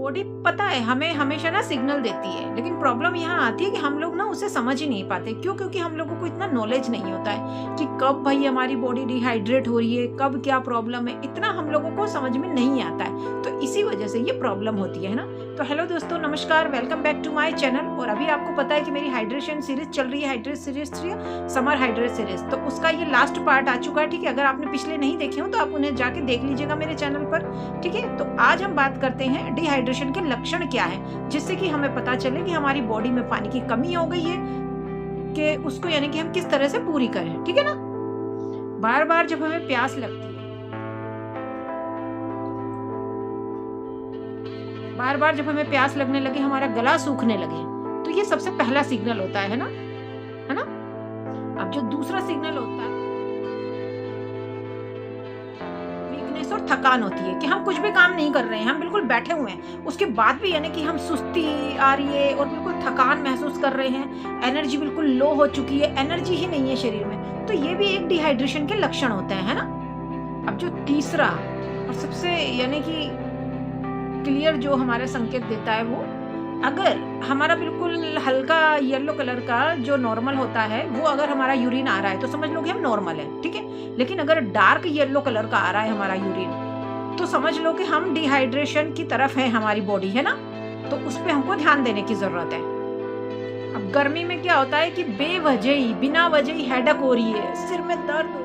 Body पता है हमें हमेशा ना सिग्नल देती है, लेकिन प्रॉब्लम यहाँ आती है कि हम लोग ना उसे समझ ही नहीं पाते। क्यों? क्योंकि हम लोगों को इतना नॉलेज नहीं होता है कि कब भाई हमारी बॉडी डिहाइड्रेट हो रही है, कब क्या प्रॉब्लम है, इतना हम लोगों को समझ में नहीं आता है। तो इसी वजह से ये प्रॉब्लम होती है ना। तो हेलो दोस्तों, नमस्कार, welcome back to my channel. और अभी आपको पता है कि मेरी हाइड्रेशन सीरीज चल रही है, hydrate series summer hydrate series. तो उसका ये लास्ट पार्ट आ चुका है। ठीक है, अगर आपने पिछले नहीं देखे हो तो आप उन्हें जाके देख लीजिएगा मेरे चैनल पर। ठीक है, तो आज हम बात करते हैं डिहाइड्रेशन के लक्षण क्या है, जिससे कि हमें पता चले कि हमारी बॉडी में पानी की कमी हो गई है कि उसको यानी कि हम किस तरह से पूरी करें। ठीक है ना। बार बार जब हमें प्यास लगती है, बार बार जब हमें प्यास लगने लगे, हमारा गला सूखने लगे, तो ये सबसे पहला सिग्नल होता है ना, है ना। अब जो दूसरा सिग्नल होता है वीकनेस और थकान होती है कि हम कुछ भी काम नहीं कर रहे हैं, हम बिल्कुल बैठे हुए हैं, उसके बाद भी यानी कि हम सुस्ती आ रही है और बिल्कुल थकान महसूस कर रहे हैं, एनर्जी बिल्कुल लो हो चुकी है, एनर्जी ही नहीं है शरीर में। तो ये भी एक डिहाइड्रेशन के लक्षण होते हैं, है ना। अब जो तीसरा और सबसे यानी कि क्लियर जो हमारा संकेत देता है, वो अगर हमारा बिल्कुल हल्का येलो कलर का जो नॉर्मल होता है, वो अगर हमारा यूरिन आ रहा है तो समझ लो कि हम नॉर्मल है। ठीक है, लेकिन अगर डार्क येलो कलर का आ रहा है हमारा यूरिन, तो समझ लो कि हम डिहाइड्रेशन की तरफ है हमारी बॉडी, है ना। तो उस पर हमको ध्यान देने की जरूरत है। अब गर्मी में क्या होता है कि बेवजह ही, बिना वजह ही हेडेक हो रही है, सिर में दर्द हो रहा है,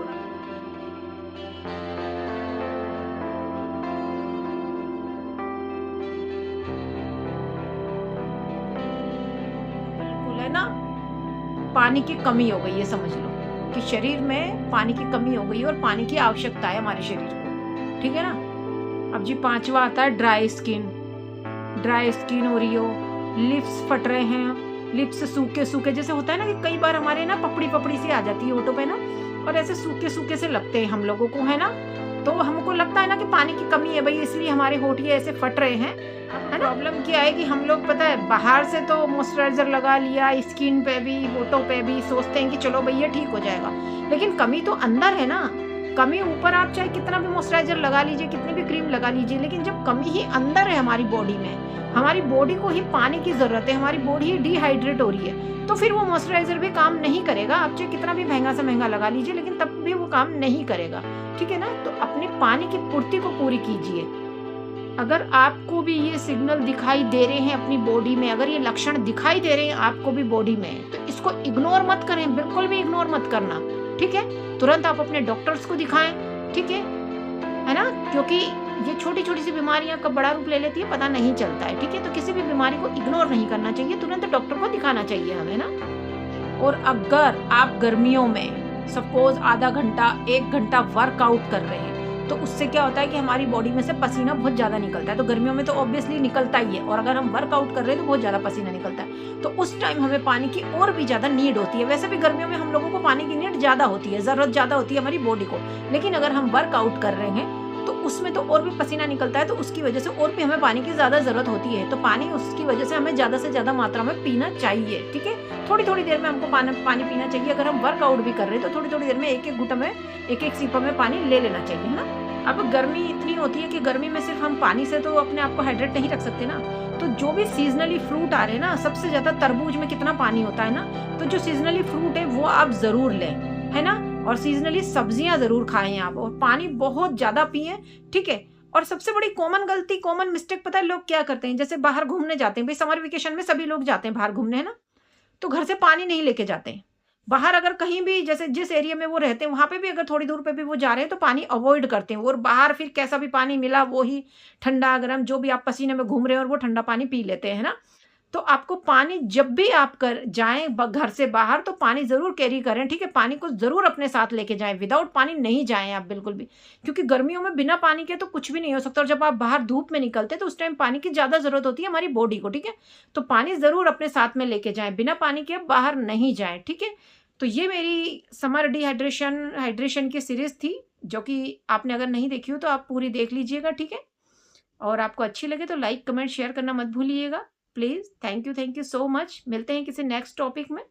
है ना, पानी की कमी हो गई है। समझ लो कि शरीर में पानी की कमी हो गई है और पानी की आवश्यकता है हमारे शरीर को। ठीक है ना। अब जी पांचवा आता है ड्राई स्किन। ड्राई स्किन हो रही हो, लिप्स फट रहे हैं, लिप्स सूखे सूखे जैसे होता है ना कि कई बार हमारे ना पपड़ी पपड़ी सी आ जाती है होठों पे ना, और ऐसे सूखे सूखे से लगते हैं हम लोगों को, है ना। तो हमको लगता है ना कि पानी की कमी है भाई, इसलिए हमारे होठ ये ऐसे फट रहे हैं, है ना। प्रॉब्लम क्या है कि हम लोग पता है बाहर से तो मॉइस्चराइजर लगा लिया, स्किन पे भी होठों पे भी, सोचते हैं कि चलो भैया ठीक हो जाएगा, लेकिन कमी तो अंदर है ना। कमी ऊपर आप चाहे कितना भी मॉइस्चराइजर लगा लीजिए, कितनी भी क्रीम लगा लीजिए, लेकिन जब कमी ही अंदर है हमारी बॉडी में, हमारी बॉडी को ही पानी की जरूरत है, हमारी बॉडी ही डिहाइड्रेट हो रही है, तो फिर वो मॉइस्चराइजर भी काम नहीं करेगा। आप चाहे कितना भी महंगा से महंगा लगा लीजिए, लेकिन तब भी वो काम नहीं करेगा। ठीक है ना। तो अपने पानी की पूर्ति को पूरी कीजिए। अगर आपको भी ये सिग्नल दिखाई दे रहे हैं अपनी बॉडी में, अगर ये लक्षण दिखाई दे रहे हैं आपको भी बॉडी में, तो इसको इग्नोर मत करें, बिल्कुल भी इग्नोर मत करना। ठीक है, तुरंत आप अपने डॉक्टर्स को दिखाएं। ठीक है ना, क्योंकि ये छोटी छोटी सी बीमारियां कब बड़ा रूप ले लेती है पता नहीं चलता है। ठीक है, तो किसी भी बीमारी को इग्नोर नहीं करना चाहिए, तुरंत डॉक्टर को दिखाना चाहिए हमें ना। और अगर आप गर्मियों में सपोज आधा घंटा 1 घंटा वर्कआउट कर रहे हैं, तो उससे क्या होता है कि हमारी बॉडी में से पसीना बहुत ज्यादा निकलता है। तो गर्मियों में तो ऑब्वियसली निकलता ही है, और अगर हम वर्कआउट कर रहे हैं तो बहुत ज्यादा पसीना निकलता है, तो उस टाइम हमें पानी की और भी ज्यादा नीड होती है। वैसे भी गर्मियों में हम लोगों को पानी की नीड ज्यादा होती है, जरूरत ज्यादा होती है हमारी बॉडी को, लेकिन अगर हम वर्कआउट कर रहे हैं तो उसमें तो और भी पसीना निकलता है, तो उसकी वजह से और भी हमें पानी की ज्यादा जरूरत होती है। तो पानी उसकी वजह से हमें ज्यादा से ज्यादा मात्रा में पीना चाहिए। ठीक है, थोड़ी थोड़ी देर में हमको पानी पीना चाहिए। अगर हम वर्कआउट भी कर रहे हैं तो थोड़ी थोड़ी देर में एक एक घुट में, एक एक सिप में पानी ले लेना चाहिए, है ना। अब गर्मी इतनी होती है कि गर्मी में सिर्फ हम पानी से तो अपने आप को हाइड्रेट नहीं रख सकते ना। तो जो भी सीजनली फ्रूट आ रहे हैं ना, सबसे ज्यादा तरबूज में कितना पानी होता है ना, तो जो सीजनली फ्रूट है वो आप जरूर लें, है ना। और सीजनली सब्जियां जरूर खाएं आप, और पानी बहुत ज्यादा पिए। ठीक है। और सबसे बड़ी कॉमन गलती, कॉमन मिस्टेक पता है लोग क्या करते हैं, जैसे बाहर घूमने जाते हैं, भाई समर वेकेशन में सभी लोग जाते हैं बाहर घूमने, है ना, तो घर से पानी नहीं लेके जाते हैं। बाहर अगर कहीं भी, जैसे जिस एरिया में वो रहते हैं वहां पे भी अगर थोड़ी दूर पे भी वो जा रहे हैं तो पानी अवॉइड करते हैं, और बाहर फिर कैसा भी पानी मिला वो ही ठंडा गर्म जो भी आप पसीने में घूम रहे हैं और वो ठंडा पानी पी लेते हैं ना। तो आपको पानी जब भी आप कर जाएं घर से बाहर तो पानी जरूर कैरी करें। ठीक है, पानी को जरूर अपने साथ लेके जाएं, विदाउट पानी नहीं जाएं आप बिल्कुल भी, क्योंकि गर्मियों में बिना पानी के तो कुछ भी नहीं हो सकता। और जब आप बाहर धूप में निकलते हैं तो उस टाइम पानी की ज्यादा जरूरत होती है हमारी बॉडी को। ठीक है, तो पानी जरूर अपने साथ में लेके जाएं, बिना पानी के बाहर नहीं जाएं। ठीक है, तो ये मेरी समर हाइड्रेशन की सीरीज थी, जो कि आपने अगर नहीं देखी हो तो आप पूरी देख लीजिएगा। ठीक है, और आपको अच्छी लगे तो लाइक कमेंट शेयर करना मत भूलिएगा please. Thank you so much. मिलते हैं किसी नेक्स्ट टॉपिक में।